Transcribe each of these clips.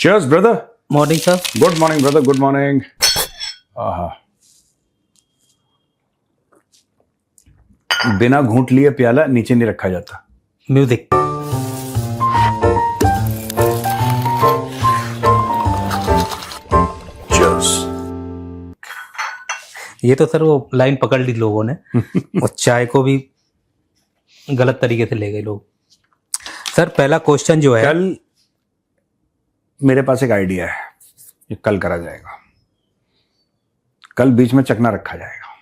Cheers, brother. Morning sir. Good morning, brother. Good morning. आहा, बिना घूंट लिए प्याला नीचे नहीं रखा जाता। म्यूजिक। Cheers. ये तो सर वो लाइन पकड़ ली लोगों ने और चाय को भी गलत तरीके से ले गए लोग। सर पहला क्वेश्चन जो है, कल मेरे पास एक आइडिया है, ये कल करा जाएगा। कल बीच में चकना रखा जाएगा।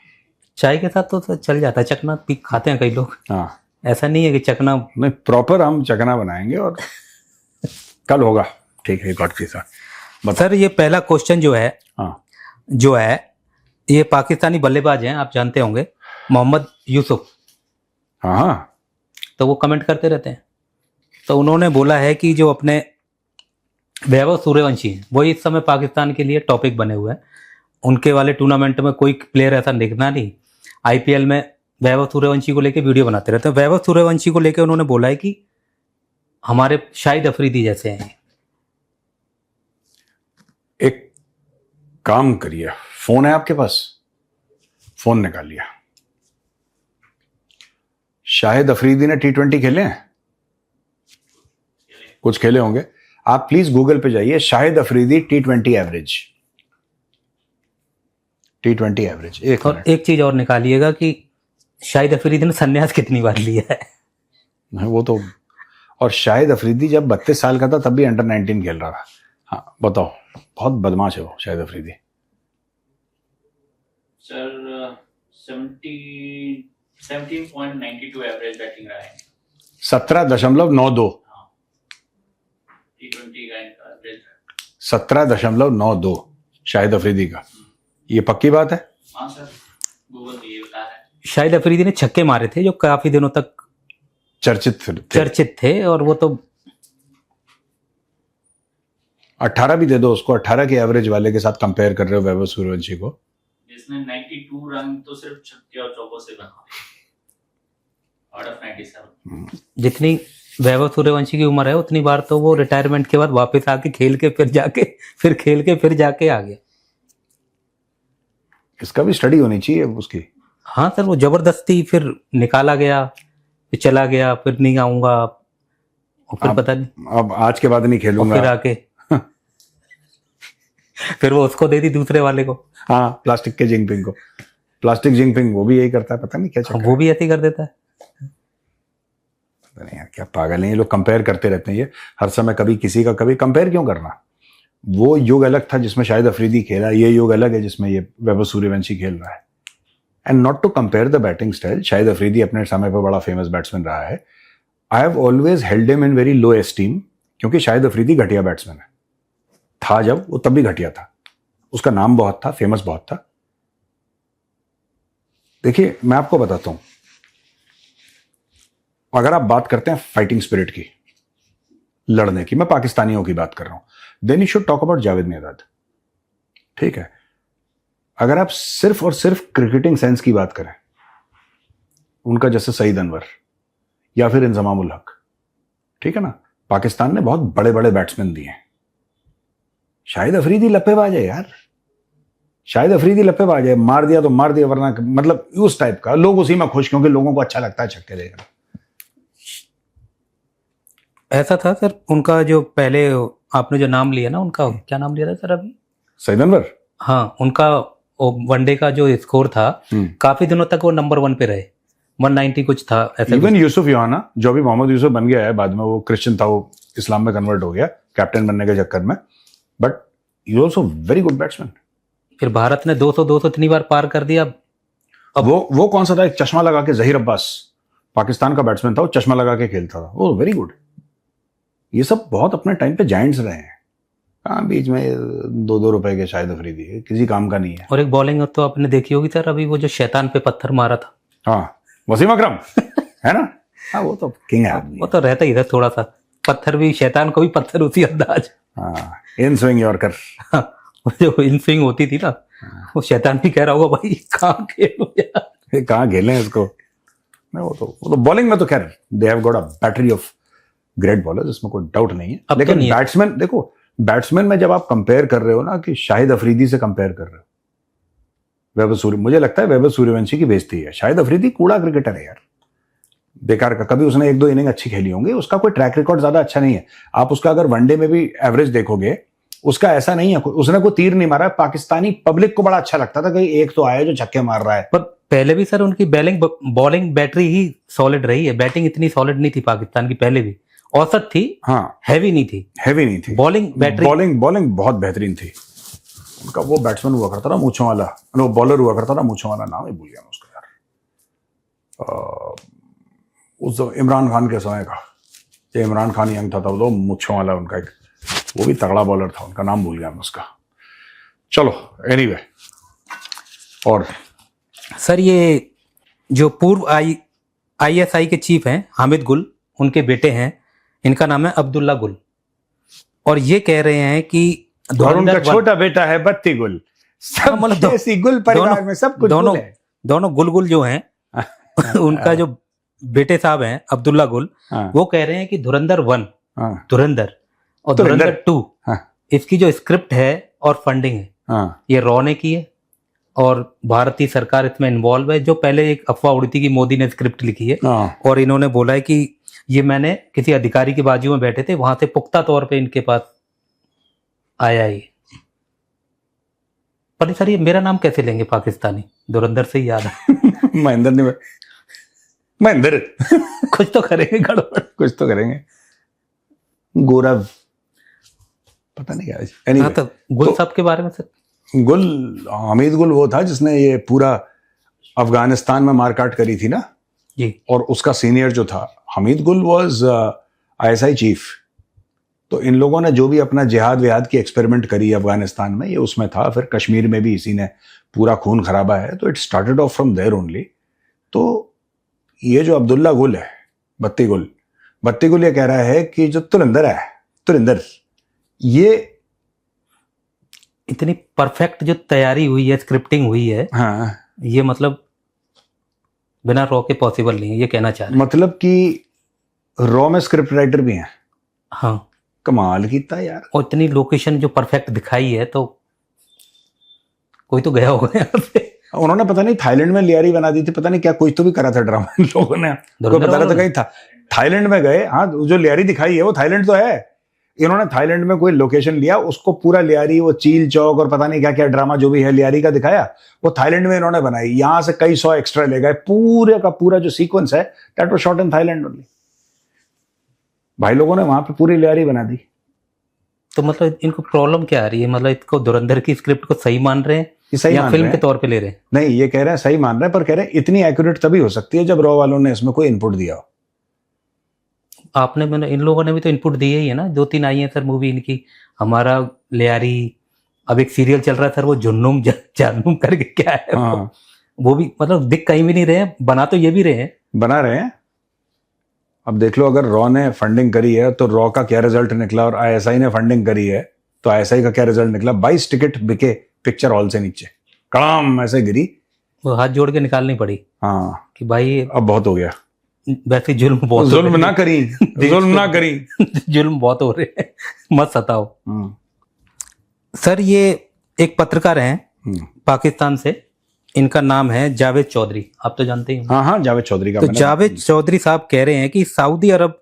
चाय के साथ तो चल जाता है, चकना पी खाते हैं कई लोग। हाँ, ऐसा नहीं है कि चकना नहीं, प्रॉपर हम चकना बनाएंगे और कल होगा। ठीक है, गॉड के साथ। सर ये पहला क्वेश्चन जो है, हाँ, जो है ये पाकिस्तानी बल्लेबाज हैं, आप जानते होंगे, मोहम्मद यूसुफ। हाँ, हाँ, तो वो कमेंट करते रहते हैं। तो उन्होंने बोला है कि जो अपने वैभव सूर्यवंशी हैं वो इस समय पाकिस्तान के लिए टॉपिक बने हुए हैं। उनके वाले टूर्नामेंट में कोई प्लेयर ऐसा दिखना नहीं। आईपीएल में वैभव सूर्यवंशी को लेके वीडियो बनाते रहते हैं। वैभव सूर्यवंशी को लेके उन्होंने बोला है कि हमारे शाहिद अफरीदी जैसे हैं। एक काम करिए, फोन है आपके पास, फोन निकालिए। शाहिद अफरीदी ने T20 खेले हैं, कुछ खेले होंगे। आप प्लीज गूगल पे जाइए, Shahid Afridi T20 average, T20 average. एक और एक चीज और निकालिएगा कि शाहिद अफरीदी ने संन्यास कितनी बार लिया है। मिनट वो तो, और शाहिद अफरीदी जब 32 साल का था तब भी अंडर 19 खेल रहा था। हाँ बताओ, बहुत बदमाश है वो Shahid Afridi. Sir 17.92 average batting रहा है। 17.92, T20 का इनका एवरेज 17.92 शाहिद अफरीदी का। ये पक्की बात है? हाँ सर, गूगल तो ये बता रहा है। शाहिद अफरीदी ने छक्के मारे थे जो काफी दिनों तक चर्चित थे और वो तो 18 भी दे दो उसको। 18 के एवरेज वाले के साथ कंपेयर कर रहे हो वैभव सूर्यवंशी को। जिसने 92 रन तो सिर्फ छक्के और चौकों से बना आउट ऑफ 97। जितनी वैभव सूर्यवंशी की उम्र है उतनी बार तो वो रिटायरमेंट के बाद वापस आके खेल के फिर जाके आ गया। इसका भी स्टडी होनी चाहिए उसकी। हाँ सर, वो जबरदस्ती फिर निकाला गया, फिर चला गया, फिर नहीं आऊंगा, और फिर पता नहीं अब आज के बाद नहीं और खेलूंगा। फिर आके फिर वो उसको दे दी दूसरे वाले को। हाँ, प्लास्टिक के जिंगपिंग को। प्लास्टिक जिंगपिंग वो भी यही करता है, पता नहीं क्या चक्कर वो भी ऐसे ही कर देता है। पता नहीं यार क्या पागल है ये लोग, कंपेयर करते रहते हैं ये हर समय। कभी किसी का, कभी कंपेयर क्यों करना। वो युग अलग था जिसमें शाहिद अफरीदी खेला, ये युग अलग है जिसमें ये वैभव सूर्यवंशी खेल रहा है। And not to compare the batting style, Shahid Afridi अपने समय पर बड़ा फेमस बैट्समैन रहा है। I have always held him in very low esteem, क्योंकि शाहिद अफरीदी घटिया बैट्समैन है। था जब वो तब भी घटिया था, उसका नाम बहुत था, फेमस बहुत था। देखिए मैं आपको बताता हूं, अगर आप बात करते हैं फाइटिंग स्पिरिट की, लड़ने की, मैं पाकिस्तानियों की बात कर रहा हूं, then you should talk about Javed Miandad. ठीक है, अगर आप सिर्फ और सिर्फ क्रिकेटिंग सेंस की बात करें, उनका जैसे सईद अनवर या फिर इंजमाम उल हक, ठीक है ना, पाकिस्तान ने बहुत बड़े बड़े बैट्समैन दिए हैं। शाहिद अफरीदी लप्पेबाज है यार, शाहिद अफरीदी लप्पेबाज है। मार दिया तो मार दिया, वरना मतलब उस टाइप का। लोग उसी में खुश, क्योंकि लोगों को अच्छा लगता है छक्के देखना। ऐसा था सर, उनका जो पहले आपने जो नाम लिया ना, उनका क्या नाम लिया था सर अभी? सईद अनवर। हाँ, उनका वनडे का जो स्कोर था काफी दिनों तक वो नंबर 1 पे रहे, 190 कुछ था ऐसा। इवन यूसुफ योहाना, जो भी मोहम्मद यूसुफ बन गया है बाद में, वो क्रिश्चियन था, वो इस्लाम में कन्वर्ट हो गया कैप्टन बनने के चक्कर में, but you also very good batsman. फिर भारत ने 200 इतनी बार पार कर दिया। अब वो कौन सा था, एक चश्मा लगा के, जहीर अब्बास पाकिस्तान का बैट्समैन था, वो चश्मा लगा के खेलता था, वो वेरी गुड। ये सब बहुत अपने टाइम पे जायंट्स रहे हैं। हाँ, बीच में 2-2 रुपए के शाहिद अफरीदी किसी काम का नहीं है। और एक बॉलिंग तो आपने देखी होगी सर, अभी वो जो शैतान पे पत्थर मारा था। हाँ, वसीम अकरम है ना। हाँ, वो तो किंग है आदमी। वो तो रहता ही था थोड़ा सा पत्थर भी, शैतान को भी पत्थर उसी अंदाज। हाँ, इन स्विंग यॉर्कर। वो जो इन स्विंग होती थी ना, वो शैतान भी कह रहा होगा भाई कहाँ खेलो यार, कहाँ खेलें इसको। वो तो बॉलिंग में तो खैर they have got a battery of great bowlers, इसमें कोई डाउट नहीं है। अब तो लेकिन नहीं है। बैट्समैन देखो, बैट्समैन में जब आप कंपेयर कर रहे हो ना कि शाहिद अफरीदी से कंपेयर कर रहे हो, वैभव सूर्य, मुझे लगता है वैभव सूर्यवंशी की बेइज्जती है। शाहिद अफरीदी कूड़ा क्रिकेटर है यार, बेकार का। कभी उसने 1-2 इनिंग अच्छी खेली होंगी, उसका कोई ट्रैक रिकॉर्ड ज्यादा अच्छा नहीं है। आप उसका अगर वनडे में भी एवरेज देखोगे, उसका ऐसा नहीं है, उसने कोई तीर नहीं मारा। पाकिस्तानी पब्लिक को बड़ा अच्छा लगता था कि एक तो आया जो छक्के मार रहा है। पर पहले भी सर उनकी बॉलिंग बैटरी ही सॉलिड रही है, बैटिंग इतनी सॉलिड नहीं थी पाकिस्तान की, पहले भी औसत थी, हाँ, हैवी नहीं थी। बॉलिंग बैटरी, बॉलिंग बहुत बेहतरीन थी उनका। वो बैट्समैन हुआ करता था मूंछों वाला, वो बॉलर हुआ करता था मूंछों वाला, नाम ही भूल गया मैं उसका यार। उस इमरान खान के समय का, ये इमरान खान यंग था वो मूंछों वाला उनका एक, वो भी तगड़ा बॉलर था, उनका नाम भूल गया मैं उसका। चलो एनीवे। और सर ये जो पूर्व ISI के चीफ हैं हामिद गुल, उनके बेटे हैं, इनका नाम है अब्दुल्ला गुल, और ये कह रहे हैं कि और उनका छोटा बेटा है बत्ती गुल। सब मतलब ऐसी गुल परिवार में सब कुछ दोनों गुल है। दोनों गुल जो हैं उनका जो बेटे साहब हैं अब्दुल्ला गुल, वो कह रहे हैं कि धुरंधर 1, धुरंधर और धुरंधर 2, इसकी जो स्क्रिप्ट है और फंडिंग है ये रॉ ने की है, और भारतीय सरकार इसमें इन्वॉल्व है। जो पहले एक अफवाह उड़ी थी कि मोदी ने स्क्रिप्ट लिखी है, और इन्होंने बोला है कि ये मैंने किसी अधिकारी की बाजू में बैठे थे, वहां से पुख्ता तौर पे इनके पास आया ही। पर सर ये मेरा नाम कैसे लेंगे पाकिस्तानी? धुरंधर से ही याद है। महेंद्र ने, महेंद्र कुछ तो करेंगे गड़बड़, कुछ तो करेंगे। गौरव पता नहीं क्या। anyway, तो गुल साहब के बारे में सर, गुल, हमीद गुल वो था जिसने ये पूरा अफगानिस्तान में मारकाट करी थी ना जी, और उसका सीनियर जो था हमीद गुल वाज ISI चीफ। तो इन लोगों ने जो भी अपना जिहाद विहाद की एक्सपेरिमेंट करी अफगानिस्तान में, ये उसमें था। फिर कश्मीर में भी इसी ने पूरा खून खराबा है, तो it started off from there only. तो ये जो अब्दुल्ला गुल है, बत्ती गुल ये कह रहा है कि जो तुरिंदर ये इतनी परफेक्ट जो तैयारी हुई है, स्क्रिप्टिंग हुई है, ये मतलब बिना रॉ के पॉसिबल नहीं है, ये कहना चाह रहे हैं। मतलब कि रॉ में स्क्रिप्ट राइटर भी हैं। हाँ, कमाल कीता यार। और इतनी लोकेशन जो परफेक्ट दिखाई है, तो कोई तो गया होगा यहाँ पे। उन्होंने पता नहीं थाईलैंड में लियारी बना दी थी, पता नहीं क्या कुछ तो भी करा था ड्रामा इन लोगों ने। कोई बता रहा था कहीं था थाईलैंड में गए। हाँ, जो लियारी दिखाई है वो थाईलैंड तो है। इन्होंने थाईलैंड में कोई लोकेशन लिया, उसको पूरा लियारी, वो चील चौक और पता नहीं क्या क्या ड्रामा जो भी है लियारी का दिखाया, वो थाईलैंड में इन्होंने बनाई। यहां से कई 100 एक्स्ट्रा ले गए। पूरे का पूरा जो सीक्वेंस है that was shot in Thailand only. भाई लोगों ने वहां पे पूरी लियारी बना दी। तो मतलब इनको प्रॉब्लम क्या आ रही है? मतलब इसको धुरंधर की स्क्रिप्ट को सही मान रहे हैं सही या मान फिल्म रहे के हैं? तौर पे ले रहे हैं? नहीं, ये कह रहे हैं सही मान रहे हैं, पर कह रहे हैं इतनी एक्यूरेट तभी हो सकती है जब रॉ वालों ने इसमें कोई इनपुट दिया हो। आपने, मैंने, इन लोगों ने भी तो इनपुट दिए ही है ना। 2-3 आई है सर मूवी इनकी, हमारा लियारी, अब एक सीरियल चल रहा है सर वो जुन्नुम जानूम करके क्या है। हाँ। वो भी मतलब दिख कहीं भी नहीं रहे हैं, बना तो ये भी रहे हैं, बना रहे हैं। अब देख लो, अगर रॉ ने फंडिंग करी है तो रॉ का क्या रिजल्ट निकला, और ISI ने फंडिंग करी है तो ISI का क्या रिजल्ट निकला। 22 टिकट बिके पिक्चर हॉल से नीचे, कड़ाम ऐसे गिरी। वो हाथ जोड़ के निकालनी पड़ी हाँ कि भाई अब बहुत हो गया, वैसे जुल्म बहुत हो जुल्म रहे ना करी, जुल्म ना करी। हैं। जुल्म बहुत हो रहे हैं, मत सताओ। सर ये एक पत्रकार हैं पाकिस्तान से, इनका नाम है जावेद चौधरी, आप तो जानते ही। हाँ हाँ, जावेद चौधरी का। तो जावेद चौधरी साहब कह रहे हैं कि सऊदी अरब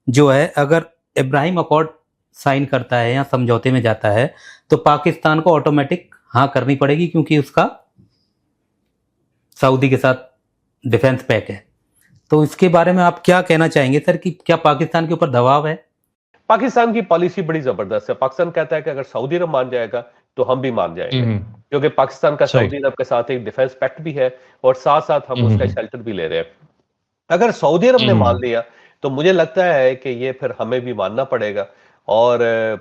जो है अगर इब्राहिम अकॉर्ड साइन करता है या समझौते में जाता है तो पाकिस्तान को ऑटोमेटिक हाँ करनी पड़ेगी, क्योंकि उसका सऊदी के साथ डिफेंस पैक्ट है। तो इसके बारे में आप क्या कहना चाहेंगे सर, कि क्या पाकिस्तान के ऊपर दबाव है? पाकिस्तान की पॉलिसी बड़ी जबरदस्त है। पाकिस्तान कहता है कि अगर सऊदी अरब मान जाएगा तो हम भी मान जाएंगे, क्योंकि पाकिस्तान का सऊदी अरब के साथ एक डिफेंस पैक्ट भी है और साथ साथ हम उसका शेल्टर भी ले रहे हैं। अगर सऊदी अरब ने मान लिया तो मुझे लगता है कि ये फिर हमें भी मानना पड़ेगा और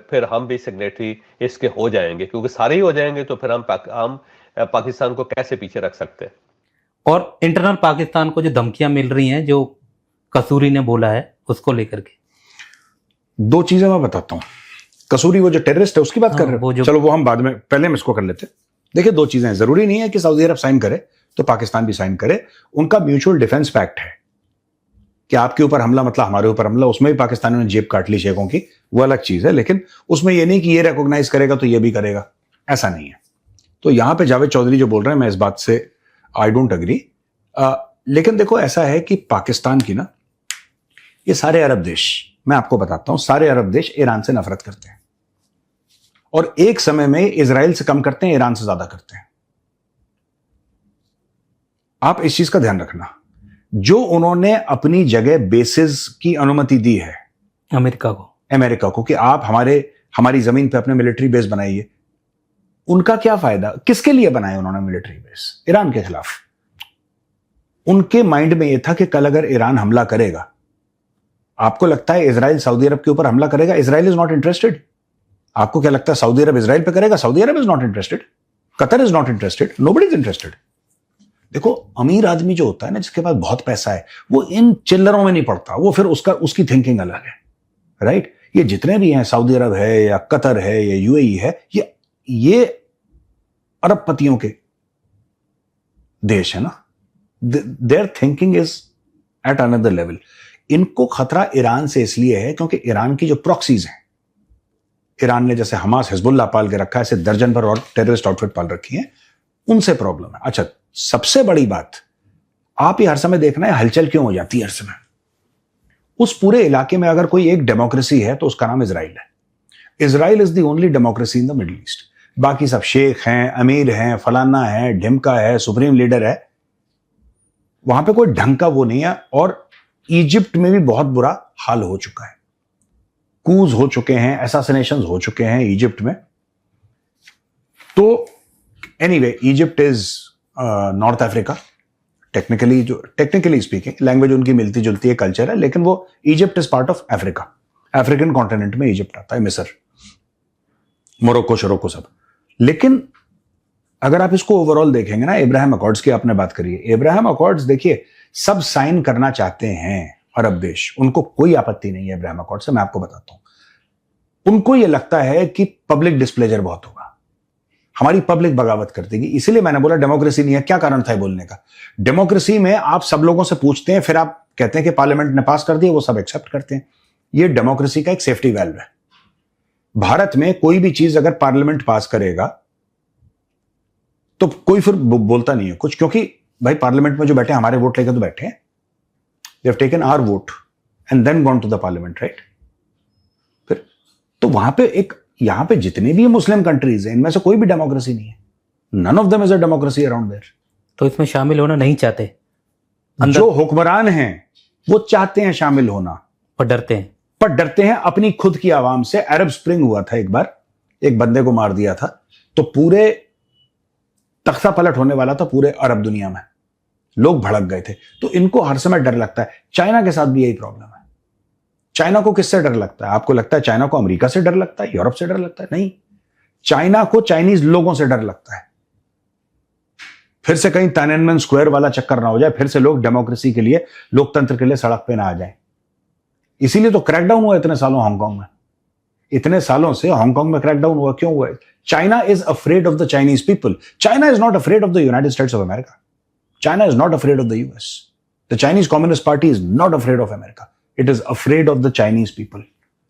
फिर हम भी सिग्नेटरी इसके हो जाएंगे, क्योंकि सारे ही हो जाएंगे तो फिर हम पाकिस्तान को कैसे पीछे रख सकते हैं। और इंटरनल पाकिस्तान को जो धमकियां मिल रही हैं, जो कसूरी ने बोला है, उसको लेकर के 2 चीजें मैं बताता हूं। कसूरी वो जो टेररिस्ट है उसकी बात कर रहे हो, चलो वो हम बाद में, पहले हम इसको कर लेते। देखिए 2 चीजें हैं, जरूरी नहीं है कि सऊदी अरब साइन करे तो पाकिस्तान भी साइन करे। उनका म्यूचुअल डिफेंस पैक्ट है, कि आपके ऊपर हमला मतलब हमारे ऊपर हमला, उसमें भी पाकिस्तानियों ने जेब काट ली शेखों की, वो अलग चीज है, लेकिन उसमें ये नहीं कि ये रिकॉग्नाइज करेगा तो ये भी करेगा, ऐसा नहीं है। तो यहां पे जावेद चौधरी जो बोल रहे हैं, मैं इस बात से आई डोंट अग्री। लेकिन देखो ऐसा है कि पाकिस्तान की ना, ये सारे अरब देश, मैं आपको बताता हूं, सारे अरब देश ईरान से नफरत करते हैं और एक समय में इजराइल से कम करते हैं, ईरान से ज्यादा करते हैं। आप इस चीज का ध्यान रखना, जो उन्होंने अपनी जगह बेसिस की अनुमति दी है अमेरिका को कि आप हमारी जमीन पे अपने मिलिट्री बेस बनाइए, उनका क्या फायदा, किसके लिए बनाए उन्होंने मिलिट्री बेस? ईरान के खिलाफ। उनके माइंड में यह था कि कल अगर ईरान हमला करेगा, आपको लगता है इजराइल सऊदी अरब के ऊपर हमला करेगा? Israel is not interested. आपको क्या लगता है सऊदी अरब इजराइल पे करेगा? Saudi Arab is not interested, Qatar is not interested, nobody is interested. देखो, अमीर आदमी जो होता है ना, जिसके पास बहुत पैसा है, वो इन चिल्लरों में नहीं पड़ता, वो फिर उसकी थिंकिंग अलग है, राइट? ये जितने भी हैं, सऊदी अरब है या कतर है या यूएई है, ये अरबपतियों के देश है ना, there thinking is at another level. इनको खतरा ईरान से इसलिए है क्योंकि ईरान की जो प्रॉक्सीज हैं, ईरान ने जैसे हमास हिजबुल्लाह पाल के रखा है, ऐसे दर्जन भर और टेररिस्ट आउटफिट पाल रखी है, उनसे प्रॉब्लम है। अच्छा, सबसे बड़ी बात, आप ये हर समय देखना है हलचल क्यों हो जाती है हर समय। उस पूरे इलाके में अगर कोई एक डेमोक्रेसी है तो उसका नाम इजराइल है। Israel is the only democracy in the middle east. बाकी सब शेख हैं, अमीर हैं, फलाना है, ढिमका है, सुप्रीम लीडर है, वहां पे कोई ढंग का वो नहीं है। और इजिप्ट में भी बहुत बुरा हाल हो चुका है, कूज हो चुके हैं, असैसिनेशंस हो चुके हैं इजिप्ट में। तो anyway, Egypt is north Africa, technically speaking, language उनकी मिलती जुलती है, कल्चर है, लेकिन वो Egypt is part of Africa. African continent में इजिप्ट आता है, मिस्र, मोरक्को, शोरक्को सब। लेकिन अगर आप इसको ओवरऑल देखेंगे ना, इब्राहिम अकॉर्ड्स की आपने बात करी है, इब्राहिम अकॉर्ड्स देखिए सब साइन करना चाहते हैं अरब देश, उनको कोई आपत्ति नहीं है इब्राहिम अकॉर्ड से। मैं आपको बताता हूं, उनको यह लगता है कि पब्लिक डिस्प्लेजर बहुत होगा, हमारी पब्लिक बगावत कर देगी। इसीलिए मैंने बोला डेमोक्रेसी नहीं है। क्या कारण था बोलने का? डेमोक्रेसी में आप सब लोगों से पूछते हैं, फिर आप कहते हैं कि पार्लियामेंट ने पास कर दिया, वो सब एक्सेप्ट करते हैं। ये डेमोक्रेसी का एक सेफ्टी वैल्व है। भारत में कोई भी चीज अगर पार्लियामेंट पास करेगा तो कोई फिर बोलता नहीं है कुछ, क्योंकि भाई पार्लियामेंट में जो बैठे हमारे वोट लेकर तो बैठे हैं, they have taken our vote and then gone to the parliament, right? फिर तो वहां पे एक, यहां पे जितने भी मुस्लिम कंट्रीज हैं, इनमें से कोई भी डेमोक्रेसी नहीं है। None of them is a democracy around there. तो इसमें शामिल होना नहीं चाहते, जो हुक्मरान हैं वो चाहते हैं शामिल होना, पर डरते हैं अपनी खुद की आवाम से। अरब स्प्रिंग हुआ था एक बार, एक बंदे को मार दिया था, तो पूरे तख्ता पलट होने वाला था पूरे अरब दुनिया में, लोग भड़क गए थे। तो इनको हर समय डर लगता है। चाइना के साथ भी यही प्रॉब्लम है। चाइना को किससे डर लगता है? आपको लगता है चाइना को अमेरिका से डर लगता है, यूरोप से डर लगता है? नहीं, चाइना को चाइनीज लोगों से डर लगता है। फिर से कहीं टाइननमेन स्क्वायर वाला चक्कर ना हो जाए, फिर से लोग डेमोक्रेसी के लिए, लोकतंत्र के लिए सड़क पे ना आ जाए। इसीलिए तो क्रैकडाउन हुआ इतने सालों हांगकांग में, इतने सालों से हांगकांग में क्रैकडाउन हुआ। क्यों हुआ? China is afraid of the Chinese people. China is not afraid of the United states of America. China is not afraid of the US. The Chinese communist party is not afraid of America, it is afraid of the Chinese people.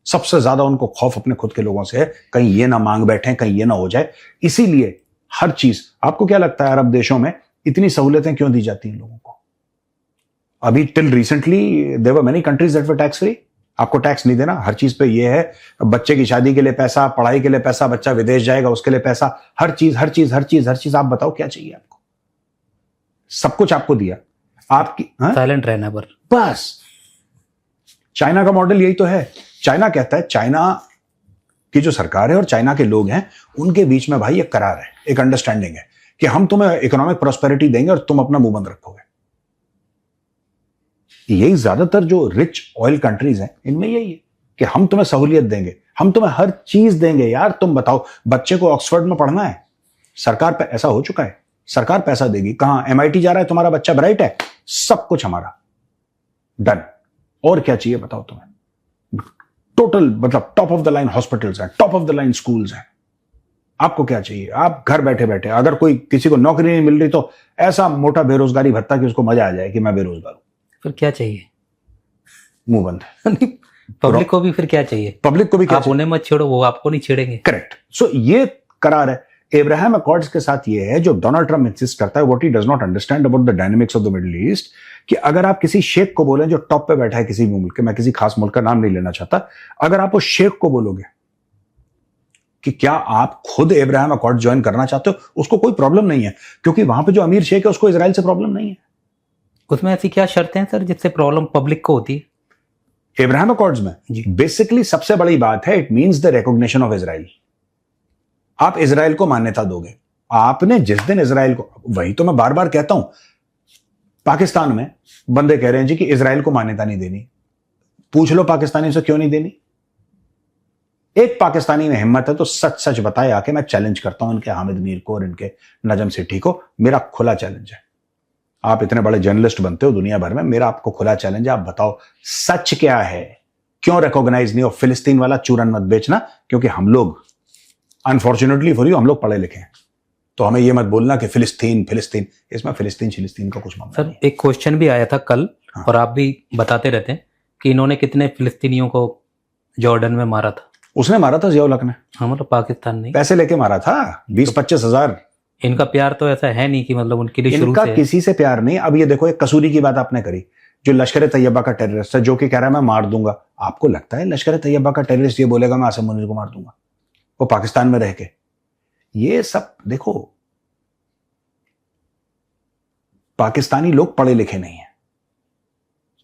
सबसे ज्यादा उनको खौफ अपने खुद के लोगों से है, कहीं ये ना मांग बैठे, कहीं ये ना हो जाए। इसीलिए हर चीज, आपको क्या लगता है अरब देशों में इतनी सहूलियतें क्यों दी जाती हैं लोगों को? अभी till recently there were many countries that were tax free. आपको टैक्स नहीं देना, हर चीज पे ये है। बच्चे की शादी के लिए पैसा, पढ़ाई के लिए पैसा, बच्चा विदेश जाएगा उसके लिए पैसा, हर चीज हर चीज हर चीज हर चीज। आप बताओ क्या चाहिए आपको? सब कुछ आपको दिया, आपकी साइलेंट रहना पर बस। चाइना का मॉडल यही तो है। चाइना कहता है, चाइना की जो सरकार है और चाइना के लोग हैं, उनके बीच में भाई एक करार है, एक अंडरस्टैंडिंग है कि हम तुम्हें इकोनॉमिक प्रोस्पेरिटी देंगे और तुम अपना मुंह बंद रखोगे। यही ज्यादातर जो रिच ऑयल कंट्रीज हैं, इनमें यही है कि हम तुम्हें सहूलियत देंगे, हम तुम्हें हर चीज देंगे। यार तुम बताओ, बच्चे को ऑक्सफोर्ड में पढ़ना है, सरकार पे ऐसा हो चुका है, सरकार पैसा देगी। कहां MIT जा रहा है, तुम्हारा बच्चा ब्राइट है, सब कुछ हमारा, डन। और क्या चाहिए बताओ तुम्हें? टोटल मतलब top of the line hospitals हैं, top of the line schools हैं। आपको क्या चाहिए? आप घर बैठे बैठे, अगर कोई किसी को नौकरी नहीं मिल रही तो ऐसा मोटा बेरोजगारी भत्ता कि उसको मजा आ जाए कि मैं बेरोजगार हूं। फिर क्या चाहिए? मुंह बंद। पब्लिक को भी फिर क्या चाहिए? पब्लिक को भी क्या आप उन्हें मत छेड़ो, वो आपको नहीं छेड़ेंगे। करेक्ट। सो ये करार है एब्राहम अकॉर्ड्स के साथ। ये है जो डोनाल्ड ट्रम्प इंसिस्ट करता है, what he does not understand about the dynamics of the middle east, कि अगर आप किसी शेख को बोलें जो टॉप पे बैठा है किसी भी मुल्क के, मैं किसी खास मुल्क का नाम नहीं लेना चाहता, अगर आप उस शेख को बोलोगे कि क्या आप खुद एब्राहम अकॉर्ड ज्वाइन करना चाहते हो, उसको कोई प्रॉब्लम नहीं है, क्योंकि वहां पे जो अमीर शेख है उसको इजराइल से प्रॉब्लम नहीं है। उसमें ऐसी क्या शर्तें हैं सर जिससे प्रॉब्लम पब्लिक को होती है? एब्राहम अकॉर्ड्स में बेसिकली सबसे बड़ी बात है, it means the recognition of Israel. आप इजराइल को मान्यता दोगे। आपने जिस दिन इजराइल को, वही तो मैं बार बार कहता हूं, पाकिस्तान में बंदे कह रहे हैं जी कि इजराइल को मान्यता नहीं देनी। पूछ लो पाकिस्तानियों से क्यों नहीं देनी। एक पाकिस्तानी में हिम्मत है तो सच सच बताए आके, मैं चैलेंज करता हूं इनके हामिद मीर को और इनके नजम सेठी को, मेरा खुला चैलेंज है। आप इतने बड़े जर्नलिस्ट बनते हो दुनिया भर में, मेरा आपको खुला चैलेंज है, आप बताओ सच क्या है, क्यों रिकॉग्नाइज नहीं हो? फिलिस्तीन वाला चूरन मत बेचना, क्योंकि हम लोग अनफॉर्चुनेटली फॉर यू हम लोग पढ़े लिखे हैं, तो हमें यह मत बोलना कि फिलिस्तीन फिलिस्तीन, इसमें फिलिस्तीन का कुछ मामला सर नहीं। एक क्वेश्चन भी आया था कल, हाँ। और आप भी बताते रहते हैं कि इन्होंने कितने फिलिस्तीनियों को जॉर्डन में मारा था। उसने मारा था जियाउल हक ने, हाँ मतलब पाकिस्तान नहीं, पैसे लेके मारा था 20-25 हजार। इनका प्यार तो ऐसा है नहीं कि मतलब उनके लिए शुरू इनका से किसी से प्यार नहीं। अब ये देखो, एक कसूरी की बात आपने करी, जो लश्कर तैयबा का टेररिस्ट है, जो कि कह रहा है मैं मार दूंगा। आपको लगता है लश्कर तैयबा का टेररिस्ट ये बोलेगा मैं आसिम मुनीर को मार दूंगा, वो पाकिस्तान में रह के? ये सब देखो, पाकिस्तानी लोग पढ़े लिखे नहीं है,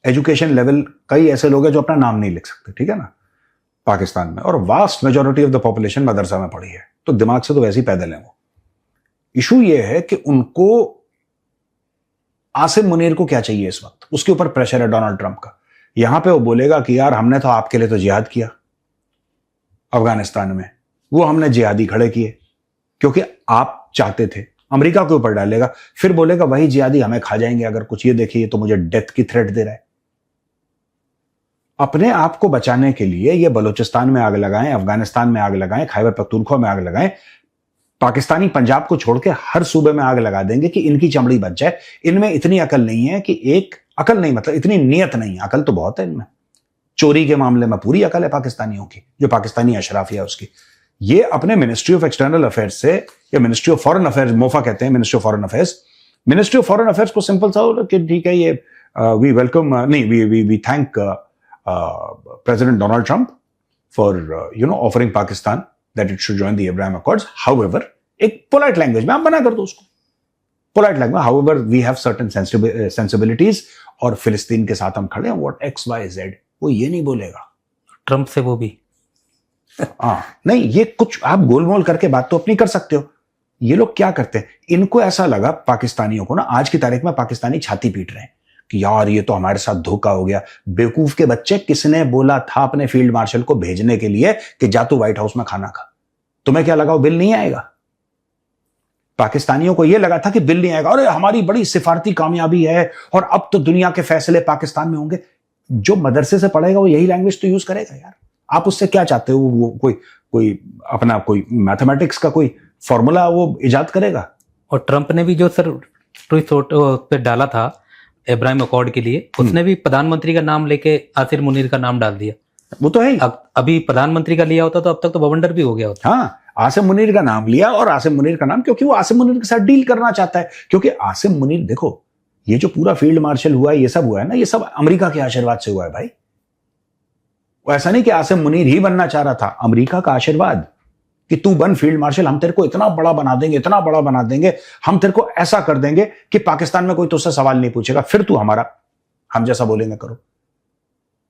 एजुकेशन लेवल, कई ऐसे लोग हैं जो अपना नाम नहीं लिख सकते, ठीक है ना, पाकिस्तान में, और vast majority of the population मदरसा में पढ़ी है, तो दिमाग से तो वैसे ही पैदल है वो। इशू ये है कि उनको आसिम मुनीर को क्या चाहिए इस वक्त, उसके ऊपर प्रेशर है डोनाल्ड ट्रंप का। यहां पे वो बोलेगा कि यार हमने तो आपके लिए तो जिहाद किया अफगानिस्तान में, वो हमने जिहादी खड़े किए क्योंकि आप चाहते थे। अमेरिका के ऊपर डालेगा, फिर बोलेगा वही जिहादी हमें खा जाएंगे अगर कुछ, ये देखिए तो मुझे डेथ की थ्रेट दे रहा है। अपने आप को बचाने के लिए ये बलूचिस्तान में आग लगाएं, अफगानिस्तान में आग लगाएं, खैबर पख्तूनख्वा में आग लगाएं, पाकिस्तानी पंजाब को छोड़ के हर सूबे में आग लगा देंगे कि इनकी चमड़ी बच जाए। इनमें इतनी अकल नहीं है कि एक अकल नहीं, मतलब इतनी नियत नहीं है, अकल तो बहुत है इनमें। चोरी के मामले में पूरी अकल है पाकिस्तानियों की, जो पाकिस्तानी अशराफिया उसकी। ये अपने मिनिस्ट्री ऑफ एक्सटर्नल अफेयर्स से, या ministry of foreign affairs, MOFA कहते हैं ministry of foreign affairs, ministry of foreign affairs को सिंपल सा हो कि ठीक है ये वी वेलकम, नहीं we thank president Donald Trump for offering Pakistan that it should join the Abraham Accords. However, एक polite language में आप बना कर दो उसको, polite language. However, we have certain sensibilities और फिलिस्तीन के साथ हम खड़े हैं, what X, Y, Z, वो ये नहीं बोलेगा ट्रंप से, वो भी हाँ नहीं, ये कुछ आप गोलमोल करके बात तो अपनी कर सकते हो। ये लोग क्या करते हैं, इनको ऐसा लगा पाकिस्तानियों को ना, आज की तारीख में पाकिस्तानी छाती पीट रहे हैं कि यार ये तो हमारे साथ धोखा हो गया। बेवकूफ के बच्चे, किसने बोला था अपने फील्ड मार्शल को भेजने के लिए कि जा तू व्हाइट हाउस में खाना खा? तुम्हें क्या लगा वो बिल नहीं आएगा? पाकिस्तानियों को यह लगा था कि बिल नहीं आएगा, अरे हमारी बड़ी सिफारती कामयाबी है और अब तो दुनिया के फैसले पाकिस्तान में होंगे। जो मदरसे से पढ़ेगा वो यही लैंग्वेज तो यूज करेगा यार। आप उससे क्या चाहते हो? वो कोई अपना कोई मैथमेटिक्स का कोई फॉर्मूला वो इजाद करेगा? और ट्रंप ने भी जो सर पे डाला था इब्राहिम अकॉर्ड के लिए, उसने भी प्रधानमंत्री का नाम लेके आसिर मुनीर का नाम डाल दिया। वो तो है। अभी प्रधानमंत्री का लिया होता तो अब तक तो बवंडर भी हो गया होता। हाँ, आसिम मुनीर का नाम लिया, और आसिम मुनीर का नाम क्योंकि वो आसिम मुनीर के साथ डील करना चाहता है। क्योंकि आसिम मुनीर, देखो ये जो पूरा फील्ड मार्शल हुआ है, ये सब हुआ है ना, ये सब अमेरिका के आशीर्वाद से हुआ है भाई। ऐसा नहीं कि आसिम मुनीर ही बनना चाह रहा था, अमेरिका का आशीर्वाद कि तू बन फील्ड मार्शल, हम तेरे को इतना बड़ा बना देंगे, इतना बड़ा बना देंगे, हम तेरे को ऐसा कर देंगे कि पाकिस्तान में कोई तुझसे सवाल नहीं पूछेगा, फिर तू हम जैसा बोलेंगे करो।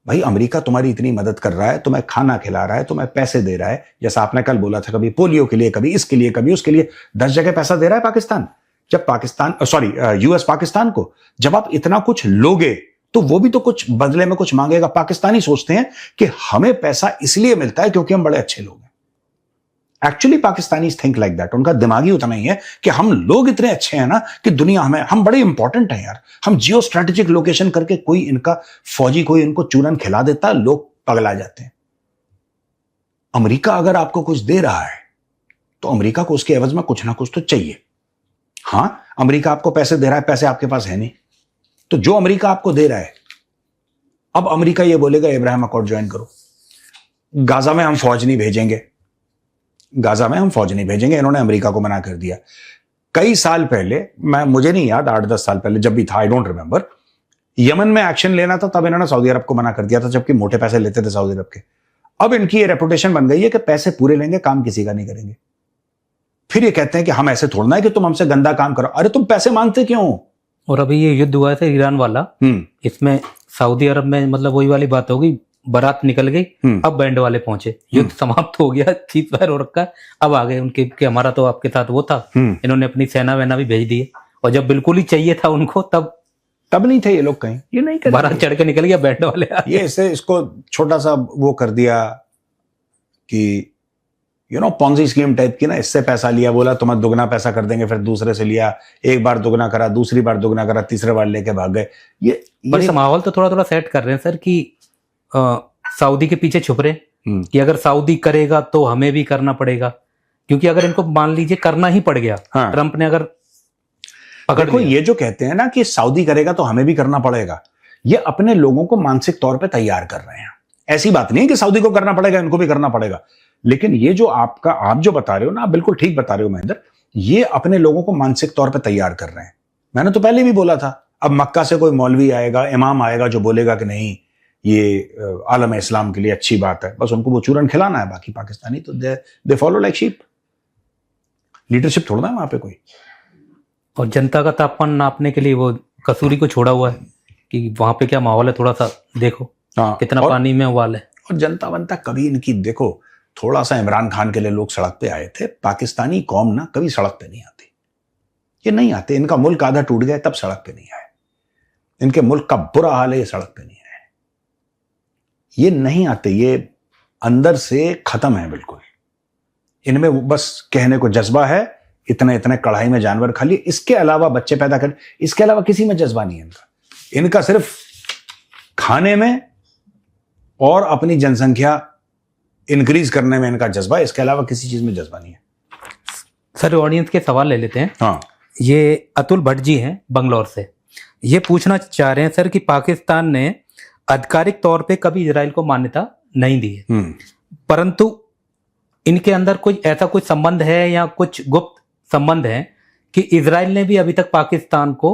भाई अमेरिका तुम्हारी इतनी मदद कर रहा है, तुम्हें खाना खिला रहा है, तुम्हें पैसे दे रहा है, जैसा आपने कल बोला था, कभी पोलियो के लिए, कभी इसके लिए, कभी उसके लिए, 10 जगह पैसा दे रहा है पाकिस्तान। जब यूएस पाकिस्तान को जब आप इतना कुछ लोगे तो वो भी तो कुछ बदले में कुछ मांगेगा। पाकिस्तानी सोचते हैं कि हमें पैसा इसलिए मिलता है क्योंकि हम बड़े अच्छे लोग हैं। Actually Pakistani think like that. उनका दिमागी उतना ही है कि हम लोग इतने अच्छे हैं ना कि दुनिया हम बड़े इंपॉर्टेंट हैं यार। हम जियो स्ट्रेटेजिक लोकेशन करके कोई इनका फौजी कोई इनको चूरन खिला देता, लोग पगला जाते हैं। अमेरिका अगर आपको कुछ दे रहा है तो अमेरिका को उसके एवज में कुछ ना कुछ तो चाहिए। हां, अमेरिका आपको पैसे दे रहा है, पैसे आपके पास है नहीं, तो जो अमेरिका आपको दे रहा है अब अमेरिका ये बोलेगा इब्राहिम अकॉर्ड ज्वाइन करो, गाजा में हम फौज नहीं भेजेंगे, गाजा में हम फौज नहीं भेजेंगे, इन्होंने अमेरिका को मना कर दिया। कई साल पहले, मुझे नहीं याद, 8-10 साल पहले जब भी था, आई डोंट रिमेंबर, यमन में एक्शन लेना था तब इन्होंने सऊदी अरब को मना कर दिया था, जबकि मोटे पैसे लेते थे सऊदी अरब के। अब इनकी ये रेपुटेशन बन गई है कि पैसे पूरे लेंगे, काम किसी का नहीं करेंगे। फिर ये कहते हैं कि हम ऐसे थोड़ना है कि तुम हमसे गंदा काम करो। अरे तुम पैसे मांगते क्यों? और अभी ये युद्ध हुआ था ईरान वाला, इसमें सऊदी अरब में मतलब वही वाली बात होगी, बारात निकल गई, अब बैंड वाले पहुंचे, युद्ध समाप्त हो गया, सीजफायर हो रखा, अब आ गए उनके कि हमारा तो आपके साथ वो था, इन्होंने अपनी सेना वेना भी भेज दी है, और जब बिल्कुल ही चाहिए था उनको तब नहीं थे ये लोग कहीं, ये नहीं कर, बारात चढ़ के निकल गया बैंड वाले ये ऐसे इसको छोटा सा वो कर दिया कि पॉन्जी स्कीम टाइप की ना, इससे पैसा लिया, बोला तुम्हें दुगना पैसा कर देंगे, फिर दूसरे से लिया, एक बार दुगना करा, दूसरी बार दुगना करा, तीसरे बार लेके भाग गए। ये माहौल तो थोड़ा थोड़ा सेट कर रहे हैं सर कि सऊदी के पीछे छुप रहे कि अगर सऊदी करेगा तो हमें भी करना पड़ेगा, क्योंकि अगर इनको मान लीजिए करना ही पड़ गया, हाँ। ट्रंप ने अगर पकड़ लिया, ये जो कहते हैं ना कि सऊदी करेगा तो हमें भी करना पड़ेगा, ये अपने लोगों को मानसिक तौर पे तैयार कर रहे हैं। ऐसी बात नहीं है कि सऊदी को करना पड़ेगा, इनको भी करना पड़ेगा, लेकिन ये जो आप जो बता रहे हो ना, आप बिल्कुल ठीक बता रहे हो महेंद्र, ये अपने लोगों को मानसिक तौर पे तैयार कर रहे हैं। मैंने तो पहले भी बोला था, अब मक्का से कोई मौलवी आएगा, इमाम आएगा जो बोलेगा कि नहीं ये आलम इस्लाम के लिए अच्छी बात है, बस उनको वो चूरन खिलाना है, बाकी पाकिस्तानी तो they follow like sheep. Leadership थोड़ा है वहां पे कोई। और जनता का तापमान नापने के लिए वो कसूरी को छोड़ा हुआ है कि वहां पे क्या माहौल है, थोड़ा सा देखो कितना पानी में उबाल है। और जनता बनता कभी इनकी देखो, थोड़ा सा इमरान खान के लिए लोग सड़क पे आए थे, पाकिस्तानी कौम ना कभी सड़क पे नहीं आती, ये नहीं आते, इनका मुल्क आधा टूट गया तब सड़क पे नहीं आए, इनके मुल्क का बुरा हाल है, ये सड़क पे नहीं आए, ये नहीं आते, ये अंदर से खत्म है बिल्कुल। इनमें बस कहने को जज्बा है, इतने इतने कढ़ाई में जानवर खा लिए, इसके अलावा बच्चे पैदा कर, इसके अलावा किसी में जज्बा नहीं है इनका सिर्फ खाने में और अपनी जनसंख्या इंक्रीज करने में इनका जज्बा, इसके अलावा किसी चीज में जज्बा नहीं है। सर ऑडियंस के सवाल ले लेते हैं। हाँ, ये अतुल भट्ट जी हैं बंगलौर से, ये पूछना चाह रहे हैं सर कि पाकिस्तान ने आधिकारिक तौर पे कभी इजराइल को मान्यता नहीं दी है, परंतु इनके अंदर कोई ऐसा कोई संबंध है या कुछ गुप्त संबंध है कि इजराइल ने भी अभी तक पाकिस्तान को,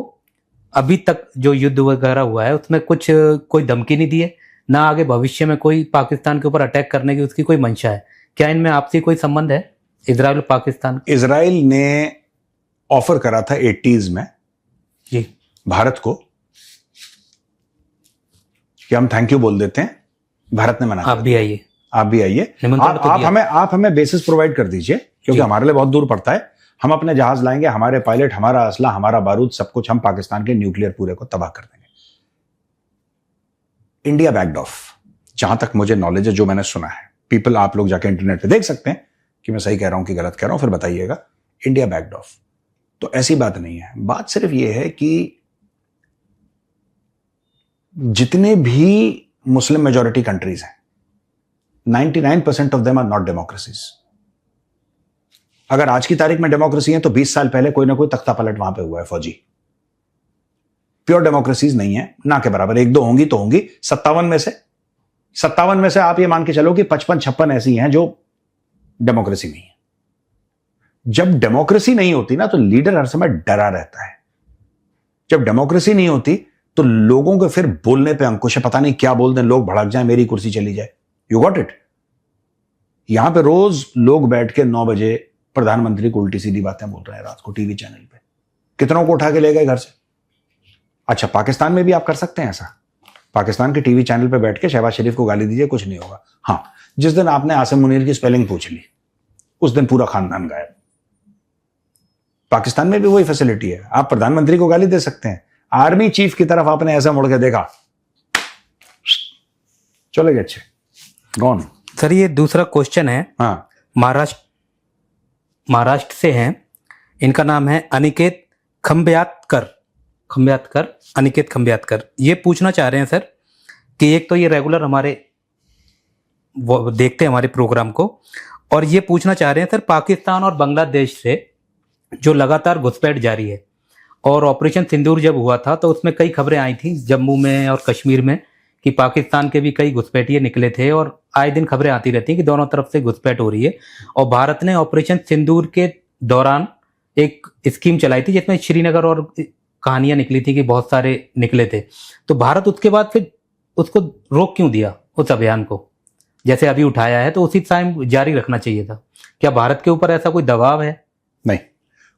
अभी तक जो युद्ध वगैरह हुआ है उसमें कोई धमकी नहीं दी है, ना आगे भविष्य में कोई पाकिस्तान के ऊपर अटैक करने की उसकी कोई मंशा है? क्या इनमें आपसी कोई संबंध है इजराइल और पाकिस्तान? इजराइल ने ऑफर करा था 80s में जी भारत को कि हम थैंक यू बोल देते हैं, भारत ने मना, आप भी आइए, आप हमें बेसिस प्रोवाइड कर दीजिए, क्योंकि हमारे लिए बहुत दूर पड़ता है, हम अपने जहाज लाएंगे, हमारे पायलट, हमारा असला, हमारा बारूद, सब कुछ, हम पाकिस्तान के न्यूक्लियर पूरे को तबाह कर देंगे। इंडिया बैक्ड ऑफ, जहां तक मुझे नॉलेज है, जो मैंने सुना है, पीपल, आप लोग जाके इंटरनेट पे देख सकते हैं कि मैं सही कह रहा हूं कि गलत कह रहा हूं, फिर बताइएगा। इंडिया बैक्ड ऑफ, तो ऐसी बात नहीं है। बात सिर्फ यह है कि जितने भी मुस्लिम मेजॉरिटी कंट्रीज हैं, 99% of them are not democracies. अगर आज की तारीख में डेमोक्रेसी है तो 20 साल पहले कोई ना कोई तख्ता पलट वहां पे हुआ है फौजी। प्योर डेमोक्रेसीज नहीं है, ना के बराबर, 1-2 होंगी तो होंगी, 57 में से आप ये मान के चलो कि 55-56 ऐसी हैं जो डेमोक्रेसी नहीं है। जब डेमोक्रेसी नहीं होती ना तो लीडर हर समय डरा रहता है। जब डेमोक्रेसी नहीं होती तो लोगों के फिर बोलने पे अंकुश है, पता नहीं क्या बोल दें, लोग भड़क जाए, मेरी कुर्सी चली जाए। You got it. यहां पे रोज लोग बैठ के 9 बजे प्रधानमंत्री को उल्टी सीधी बातें बोल रहे हैं रात को टीवी चैनल पे, कितनों को उठा के ले गए घर से। अच्छा, पाकिस्तान में भी आप कर सकते हैं ऐसा, पाकिस्तान के टीवी चैनल पे बैठ के शहबाज शरीफ को गाली दीजिए, कुछ नहीं होगा। हाँ, जिस दिन आपने आसिम मुनीर की स्पेलिंग पूछ ली उस दिन पूरा खानदान गायब। पाकिस्तान में भी वही फैसिलिटी है, आप प्रधानमंत्री को गाली दे सकते हैं, आर्मी चीफ की तरफ आपने ऐसा मुड़ के देखा, चले गए, अच्छे गॉन। सर ये दूसरा क्वेश्चन है, हाँ, महाराष्ट्र से हैं, इनका नाम है अनिकेत खंब्यातकर, अनिकेत खंब्यातकर। ये पूछना चाह रहे हैं सर कि एक तो ये रेगुलर हमारे वो देखते हैं हमारे प्रोग्राम को, और ये पूछना चाह रहे हैं सर, पाकिस्तान और बांग्लादेश से जो लगातार घुसपैठ जारी है, और ऑपरेशन सिंदूर जब हुआ था तो उसमें कई खबरें आई थी जम्मू में और कश्मीर में कि पाकिस्तान के भी कई घुसपैठिए निकले थे और आए दिन खबरें आती रहती हैं कि दोनों तरफ से घुसपैठ हो रही है। और भारत ने ऑपरेशन सिंदूर के दौरान एक स्कीम चलाई थी जिसमें श्रीनगर और कहानियां निकली थी कि बहुत सारे निकले थे। तो भारत उसके बाद फिर उसको रोक क्यों दिया उस अभियान को? जैसे अभी उठाया है तो उसी टाइम जारी रखना चाहिए था। क्या भारत के ऊपर ऐसा कोई दबाव है? नहीं,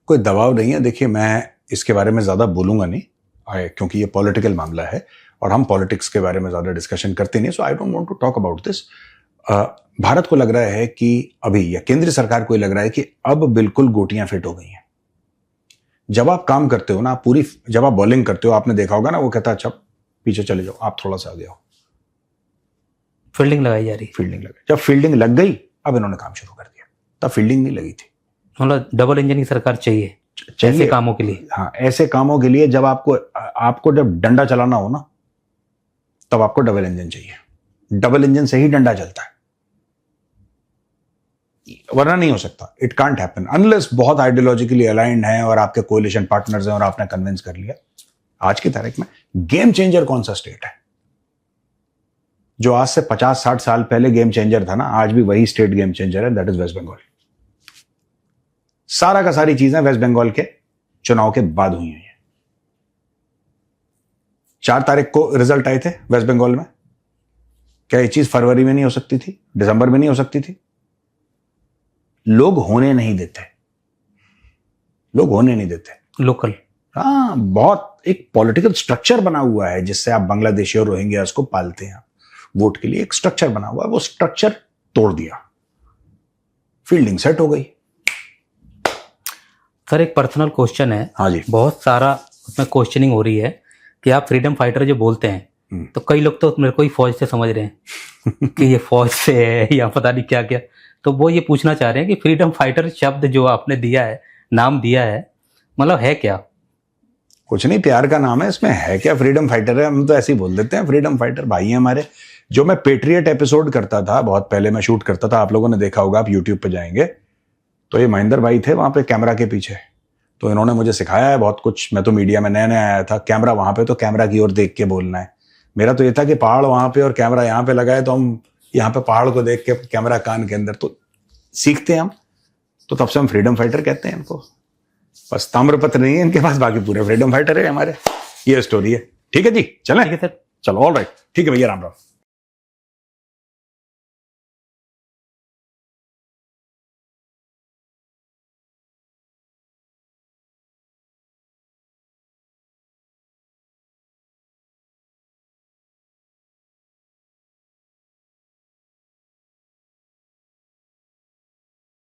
कोई दबाव नहीं है। देखिए, मैं इसके बारे में ज़्यादा बोलूंगा नहीं, क्योंकि ये पॉलिटिकल मामला है और हम पॉलिटिक्स के बारे में ज़्यादा डिस्कशन करते नहीं। So I don't want to talk about this. Bharat को लग रहा है कि अभी, या केंद्र सरकार को लग रहा है कि अब बिल्कुल गोटियां फिट हो गई हैं। जब आप काम करते हो ना, जब आप बॉलिंग करते हो, आपने देखा होगा ना, वो कहता है अच्छा पीछे चले जाओ, आप थोड़ा सा आगे आओ, फील्डिंग लगाई जा रही। फील्डिंग लग गई। जब फील्डिंग लग गई, अब इन्होंने काम शुरू कर दिया। तब फील्डिंग नहीं लगी थी। मतलब डबल इंजन की सरकार चाहिए ऐसे कामों के लिए। हाँ, ऐसे कामों के लिए जब आपको जब डंडा चलाना हो ना, तब आपको डबल इंजन चाहिए। डबल इंजन से ही डंडा चलता है, वरना नहीं हो सकता। इट कांट हैपन अनलेस बहुत आइडियोलॉजिकली अलाइंड है और आपके कोलिशन पार्टनर्स हैं और आपने कन्विंस कर लिया। आज की तारीख में गेम चेंजर कौन सा स्टेट है? जो आज से 50-60 साल पहले गेम चेंजर था ना, आज भी वही स्टेट गेम चेंजर है, दैट इज वेस्ट बंगाल। सारा का सारी चीजें वेस्ट बंगाल के चुनाव के बाद हुई हैं। 4 तारीख को रिजल्ट आए थे वेस्ट बंगाल में। क्या ये चीज फरवरी में नहीं हो सकती थी? दिसंबर में नहीं हो सकती थी? लोग होने नहीं देते, लोग होने नहीं देते। लोकल, हाँ, बहुत एक पॉलिटिकल स्ट्रक्चर बना हुआ है जिससे आप बांग्लादेशी और रोहिंग्यास को पालते हैं। वोट के लिए एक स्ट्रक्चर बना हुआ है, वो स्ट्रक्चर तोड़ दिया, फील्डिंग सेट हो गई। सर एक पर्सनल क्वेश्चन है। हाँ जी। बहुत सारा उसमें क्वेश्चनिंग हो रही है कि आप फ्रीडम फाइटर जो बोलते हैं, तो कई लोग तो मेरे को ही फौज से समझ रहे हैं कि ये फौज से है या पता नहीं क्या क्या। तो वो ये पूछना चाह रहे हैं कि फ्रीडम फाइटर शब्द जो आपने दिया है, नाम दिया है, मतलब है क्या? कुछ नहीं, प्यार का नाम है, इसमें है क्या? फ्रीडम फाइटर है, हम तो ऐसे ही बोल देते हैं। फ्रीडम फाइटर भाई हैं हमारे। जो मैं पेट्रियट एपिसोड करता था, बहुत पहले मैं शूट करता था, आप लोगों ने देखा होगा, आप यूट्यूब पे जाएंगे तो ये महेंद्र भाई थे वहां पे कैमरा के पीछे। तो इन्होंने मुझे सिखाया है बहुत कुछ। मैं तो मीडिया में नया नया आया था, कैमरा वहां पे, तो कैमरा की ओर देख के बोलना है। मेरा तो ये था कि पहाड़ वहां पे और कैमरा यहाँ पे लगा है, तो हम यहाँ पे पहाड़ को देख के, कैमरा कान के अंदर, तो सीखते हैं हम। तो तब से हम फ्रीडम फाइटर कहते हैं इनको। बस ताम्रपत्र नहीं है इनके पास, बाकी पूरे फ्रीडम फाइटर है हमारे। ये स्टोरी है। ठीक है जी, चलें? ठीक है सर। चलो, ऑल राइट, ठीक है भैया, राम राम।